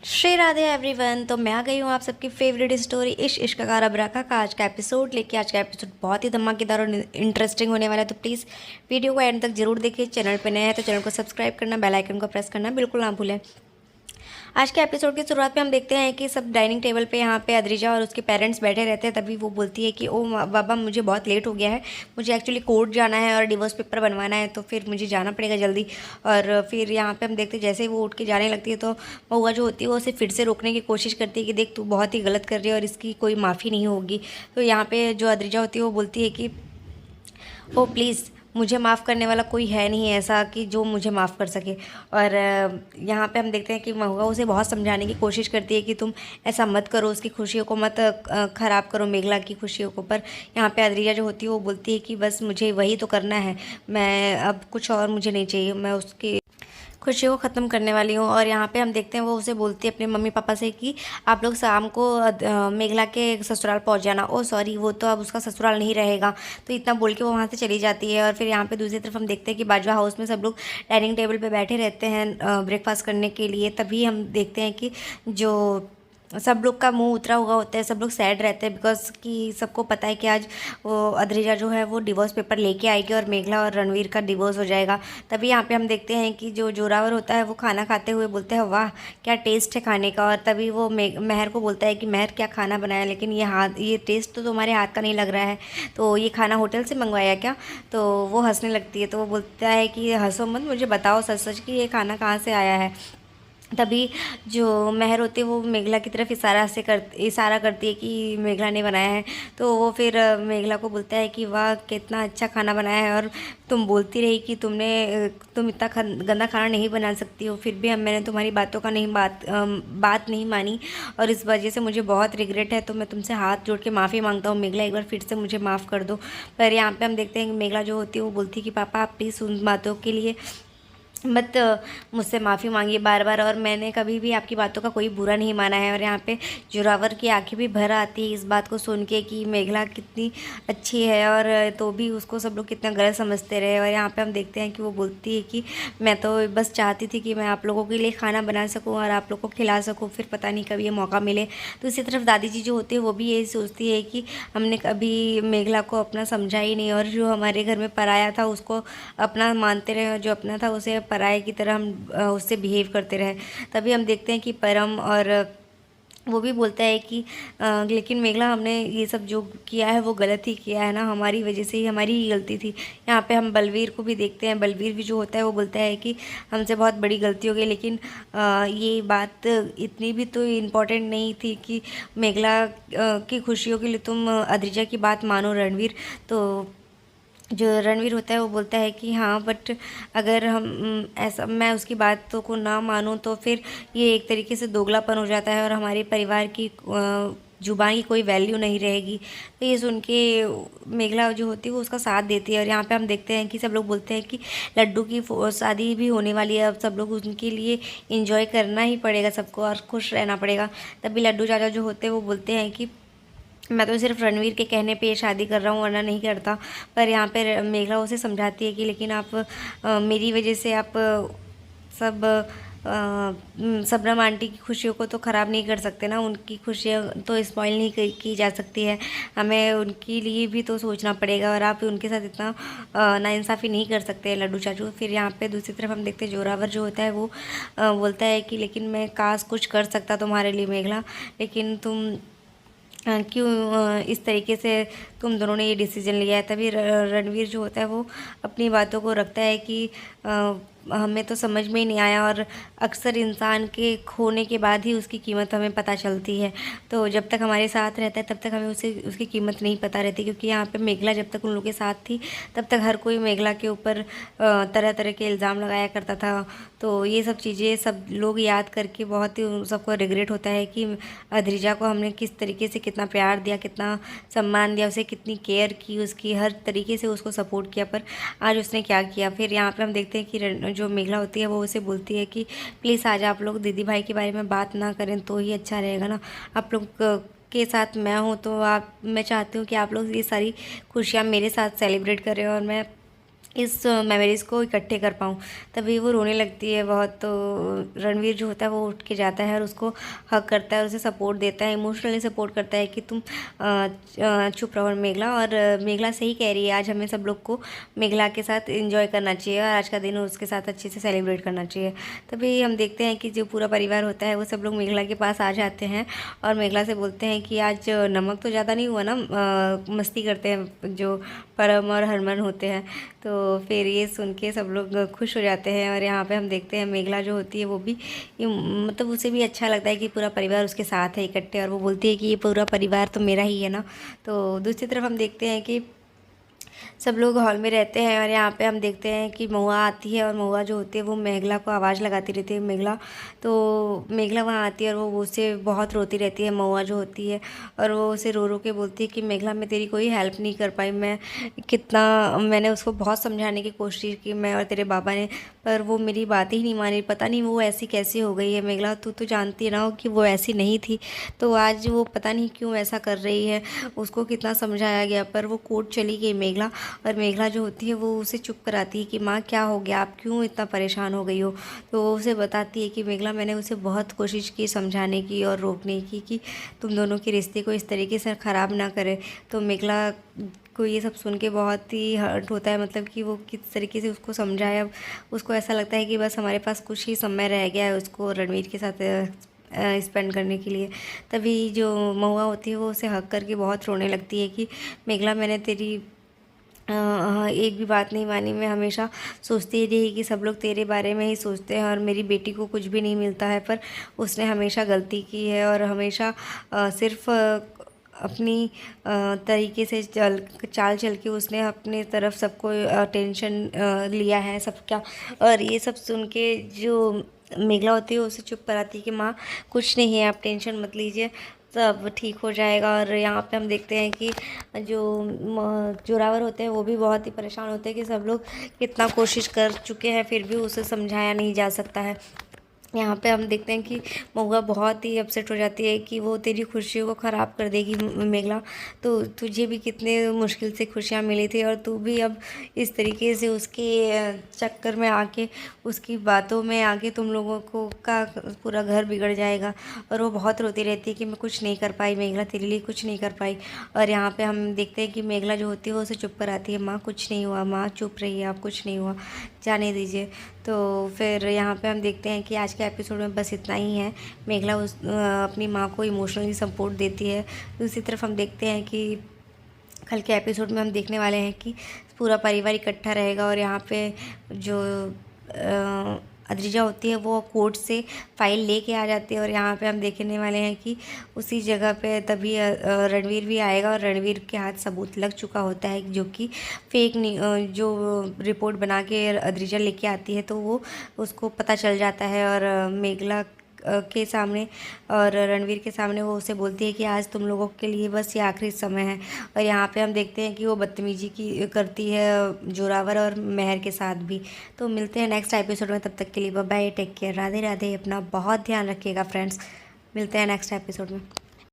Shri Radhe everyone. तो मैं आ गई हूँ आप सबकी फेवरेट स्टोरी इश्क का रबराका का आज का एपिसोड लेके। आज का एपिसोड बहुत ही धमाकेदार और इंटरेस्टिंग होने वाला है, तो प्लीज़ वीडियो को एंड तक जरूर देखिए। चैनल पे नए हैं तो चैनल को सब्सक्राइब करना, बेल आइकन को प्रेस करना बिल्कुल ना भूलें। आज के एपिसोड की शुरुआत में हम देखते हैं कि सब डाइनिंग टेबल पे यहाँ पे अद्रिजा और उसके पेरेंट्स बैठे रहते हैं। तभी वो बोलती है कि ओ बाबा, मुझे बहुत लेट हो गया है, मुझे एक्चुअली कोर्ट जाना है और डिवोर्स पेपर बनवाना है, तो फिर मुझे जाना पड़ेगा जल्दी। और फिर यहाँ पे हम देखते हैं जैसे ही वो उठ के जाने लगती है तो महुआ जो होती है वो उसे फिर से रोकने की कोशिश करती है कि देख, तू बहुत ही गलत कर रही है और इसकी कोई माफ़ी नहीं होगी। तो यहाँ पे जो अद्रिजा होती है वो बोलती है कि ओ प्लीज़, मुझे माफ़ करने वाला कोई है नहीं ऐसा कि जो मुझे माफ़ कर सके। और यहाँ पे हम देखते हैं कि महुआ उसे बहुत समझाने की कोशिश करती है कि तुम ऐसा मत करो, उसकी खुशियों को मत ख़राब करो, मेघला की खुशियों को। पर यहाँ पे अद्रिजा जो होती है वो बोलती है कि बस मुझे वही तो करना है, मैं अब कुछ और मुझे नहीं चाहिए, मैं उसकी खुशियों को ख़त्म करने वाली हूँ। और यहाँ पे हम देखते हैं वो उसे बोलती है अपने मम्मी पापा से कि आप लोग शाम को मेघला के ससुराल पहुँच जाना। ओ सॉरी, वो तो अब उसका ससुराल नहीं रहेगा। तो इतना बोल के वो वहाँ से चली जाती है। और फिर यहाँ पे दूसरी तरफ हम देखते हैं कि बाजवा हाउस में सब लोग डाइनिंग टेबल पे बैठे रहते हैं ब्रेकफास्ट करने के लिए। तभी हम देखते हैं कि जो सब लोग का मुंह उतरा हुआ होता है, सब लोग सैड रहते हैं बिकॉज कि सबको पता है कि आज वो अद्रिजा जो है वो डिवोर्स पेपर लेके आएगी और मेघला और रणवीर का डिवोर्स हो जाएगा। तभी यहाँ पे हम देखते हैं कि जो जोरावर होता है वो खाना खाते हुए बोलते हैं वाह क्या टेस्ट है खाने का। और तभी वो महर को बोलता है कि महर क्या खाना बनाया, लेकिन ये टेस्ट तो तुम्हारे हाथ का नहीं लग रहा है, तो ये खाना होटल से मंगवाया क्या। तो वो हंसने लगती है, तो वो बोलता है कि हंसो मत, मुझे बताओ सच सच कि ये खाना कहाँ से आया है। तभी जो महर होती है वो मेघला की तरफ इशारा करती है कि मेघला ने बनाया है। तो वो फिर मेघला को बोलता है कि वाह कितना अच्छा खाना बनाया है, और तुम बोलती रही कि तुम इतना गंदा खाना नहीं बना सकती हो, फिर भी मैंने तुम्हारी बातों का नहीं बात नहीं मानी, और इस वजह से मुझे बहुत रिग्रेट है। तो मैं तुमसे हाथ जोड़ के माफ़ी मांगता हूँ मेघला, एक बार फिर से मुझे माफ़ कर दो। पर यहाँ पे हम देखते हैं कि मेघला जो होती है वो बोलती है कि पापा आप प्लीज़ उन बातों के लिए मत मुझसे माफ़ी मांगिए बार बार, और मैंने कभी भी आपकी बातों का कोई बुरा नहीं माना है। और यहाँ पे जोरावर की आंखें भी भर आती है इस बात को सुन के कि मेघला कितनी अच्छी है, और तो भी उसको सब लोग कितना गलत समझते रहे। और यहाँ पे हम देखते हैं कि वो बोलती है कि मैं तो बस चाहती थी कि मैं आप लोगों के लिए खाना बना सकूँ और आप लोग को खिला सकूँ, फिर पता नहीं कभी ये मौका मिले। तो इसी तरफ दादी जी जो होती है वो भी यही सोचती है कि हमने कभी मेघला को अपना समझा ही नहीं, और जो हमारे घर में पराया था उसको अपना मानते रहे, और जो अपना था उसे पराये की तरह हम उससे बिहेव करते रहे। तभी हम देखते हैं कि परम और वो भी बोलता है कि लेकिन मेघला, हमने ये सब जो किया है वो गलत ही किया है ना, हमारी वजह से ही, हमारी ही गलती थी। यहाँ पे हम बलवीर को भी देखते हैं, बलवीर भी जो होता है वो बोलता है कि हमसे बहुत बड़ी गलती हो गई, लेकिन ये बात इतनी भी तो इम्पोर्टेंट नहीं थी कि मेघला की खुशियों के लिए तुम अद्रिजा की बात मानो रणवीर। तो जो रणवीर होता है वो बोलता है कि हाँ बट अगर ऐसा मैं उसकी बातों को ना मानूं तो फिर ये एक तरीके से दोगलापन हो जाता है और हमारे परिवार की जुबान की कोई वैल्यू नहीं रहेगी। तो ये सुन के मेघला जो होती है वो उसका साथ देती है। और यहाँ पे हम देखते हैं कि सब लोग बोलते हैं कि लड्डू की शादी भी होने वाली है, अब सब लोग उनके लिए इंजॉय करना ही पड़ेगा सबको और खुश रहना पड़ेगा। तभी लड्डू चाचा जो होते हैं वो बोलते हैं कि मैं तो सिर्फ रणवीर के कहने पे ये शादी कर रहा हूँ, वरना नहीं करता। पर यहाँ पे मेघला उसे समझाती है कि लेकिन आप मेरी वजह से आप सब सबनम आंटी की खुशियों को तो ख़राब नहीं कर सकते ना, उनकी खुशियाँ तो स्पॉइल नहीं की जा सकती है, हमें उनके लिए भी तो सोचना पड़ेगा, और आप उनके साथ इतना नाइंसाफ़ी नहीं कर सकते लड्डू चाचू। फिर यहाँ पे दूसरी तरफ हम देखते हैं जोरावर जो होता है वो बोलता है कि लेकिन मैं काश कुछ कर सकता तुम्हारे लिए मेघला, लेकिन तुम क्यों इस तरीके से तुम दोनों ने ये डिसीजन लिया है। तभी रणवीर जो होता है वो अपनी बातों को रखता है कि हमें तो समझ में ही नहीं आया, और अक्सर इंसान के खोने के बाद ही उसकी कीमत हमें पता चलती है। तो जब तक हमारे साथ रहता है तब तक हमें उसकी कीमत नहीं पता रहती, क्योंकि यहाँ पे मेघला जब तक उन लोगों के साथ थी तब तक हर कोई मेघला के ऊपर तरह तरह के इल्ज़ाम लगाया करता था। तो ये सब चीज़ें सब लोग याद करके बहुत ही सबको रिग्रेट होता है कि अद्रिजा को हमने किस तरीके से कितना प्यार दिया, कितना सम्मान दिया, उसे कितनी केयर की, उसकी हर तरीके से उसको सपोर्ट किया, पर आज उसने क्या किया। फिर यहाँ पर हम देखते हैं कि जो मेघला होती है वो उसे बोलती है कि प्लीज़ आज आप लोग दीदी भाई के बारे में बात ना करें तो ही अच्छा रहेगा ना, आप लोग के साथ मैं हूँ, तो मैं चाहती हूँ कि आप लोग ये सारी खुशियाँ मेरे साथ सेलिब्रेट करें, और मैं इस मेमोरीज़ को इकट्ठे कर पाऊँ। तभी वो रोने लगती है बहुत, तो रणवीर जो होता है वो उठ के जाता है और उसको हग करता है और उसे सपोर्ट देता है, इमोशनली सपोर्ट करता है कि तुम चुप रहो मेघला। और मेघला सही कह रही है, आज हमें सब लोग को मेघला के साथ एंजॉय करना चाहिए और आज का दिन उसके साथ अच्छे से सेलिब्रेट करना चाहिए। तभी हम देखते हैं कि जो पूरा परिवार होता है वो सब लोग मेघला के पास आ जाते हैं और मेघला से बोलते हैं कि आज नमक तो ज़्यादा नहीं हुआ ना, मस्ती करते हैं जो परम और हरमन होते हैं। तो फिर ये सुन के सब लोग खुश हो जाते हैं और यहाँ पे हम देखते हैं मेघला जो होती है वो भी मतलब उसे भी अच्छा लगता है कि पूरा परिवार उसके साथ है इकट्ठे, और वो बोलती है कि ये पूरा परिवार तो मेरा ही है ना। तो दूसरी तरफ हम देखते हैं कि सब लोग हॉल में रहते हैं और यहाँ पे हम देखते हैं कि महुआ आती है और महुआ जो होती है वो मेघला को आवाज़ लगाती रहती है, मेघला। तो मेघला वहाँ आती है और वो उससे बहुत रोती रहती है, महुआ जो होती है, और वो उसे रो रो के बोलती है कि मेघला मैं तेरी कोई हेल्प नहीं कर पाई, मैंने उसको बहुत समझाने की कोशिश की, मैं और तेरे बाबा ने, पर वो मेरी बात ही नहीं मानी, पता नहीं वो ऐसी कैसी हो गई है। मेघला तू तो जानती है ना कि वो ऐसी नहीं थी, तो आज वो पता नहीं क्यों ऐसा कर रही है। उसको कितना समझाया गया पर वो कोर्ट चली गई मेघला, और मेघला जो होती है वो उसे चुप कराती है कि माँ क्या हो गया, आप क्यों इतना परेशान हो गई हो। तो वो उसे बताती है कि मेघला मैंने उसे बहुत कोशिश की समझाने की और रोकने की कि तुम दोनों के रिश्ते को इस तरीके से ख़राब ना करे। तो मेघला को ये सब सुन के बहुत ही हर्ट होता है, मतलब कि वो किस तरीके से उसको समझाया। उसको ऐसा लगता है कि बस हमारे पास कुछ ही समय रह गया है उसको रणवीर के साथ स्पेंड करने के लिए। तभी जो महुआ होती है वो उसे हक करके बहुत रोने लगती है कि मेघला मैंने तेरी एक भी बात नहीं मानी, मैं हमेशा सोचती ही रही कि सब लोग तेरे बारे में ही सोचते हैं और मेरी बेटी को कुछ भी नहीं मिलता है, पर उसने हमेशा गलती की है और हमेशा सिर्फ अपनी तरीके से चाल चल के उसने अपने तरफ सबको टेंशन लिया है सबका। और ये सब सुन के जो मेघला होती है उसे चुप कराती है कि माँ कुछ नहीं है, आप टेंशन मत लीजिए, सब ठीक हो जाएगा। और यहाँ पे हम देखते हैं कि जो जोरावर होते हैं वो भी बहुत ही परेशान होते हैं कि सब लोग कितना कोशिश कर चुके हैं फिर भी उसे समझाया नहीं जा सकता है। यहाँ पे हम देखते हैं कि महुआ बहुत ही अपसेट हो जाती है कि वो तेरी खुशियों को ख़राब कर देगी मेघला, तो तुझे भी कितने मुश्किल से खुशियाँ मिली थी और तू भी अब इस तरीके से उसके चक्कर में आके, उसकी बातों में आके तुम लोगों को का पूरा घर बिगड़ जाएगा। और वो बहुत रोती रहती है कि मैं कुछ नहीं कर पाई मेघला, तेरे लिए कुछ नहीं कर पाई। और यहाँ पे हम देखते हैं कि मेघला जो होती है वो उसे चुप कराती है, माँ कुछ नहीं हुआ, माँ चुप रहिए, आप कुछ नहीं हुआ, जाने दीजिए। तो फिर यहाँ पे हम देखते हैं कि आज के एपिसोड में बस इतना ही है। मेघला अपनी माँ को इमोशनली सपोर्ट देती है। दूसरी तरफ हम देखते हैं कि कल के एपिसोड में हम देखने वाले हैं कि पूरा परिवार इकट्ठा रहेगा और यहाँ पे जो अद्रिजा होती है वो कोर्ट से फाइल लेके आ जाती है और यहाँ पे हम देखने वाले हैं कि उसी जगह पे तभी रणवीर भी आएगा और रणवीर के हाथ सबूत लग चुका होता है जो कि फेक जो रिपोर्ट बना के अद्रिजा लेके आती है, तो वो उसको पता चल जाता है और मेघला के सामने और रणवीर के सामने वो उसे बोलती है कि आज तुम लोगों के लिए बस ये आखिरी समय है। और यहाँ पे हम देखते हैं कि वो बदतमीजी की करती है जोरावर और मेहर के साथ भी। तो मिलते हैं नेक्स्ट एपिसोड में, तब तक के लिए bye bye, take care, Radhe Radhe, अपना बहुत ध्यान रखिएगा फ्रेंड्स। मिलते हैं नेक्स्ट एपिसोड में।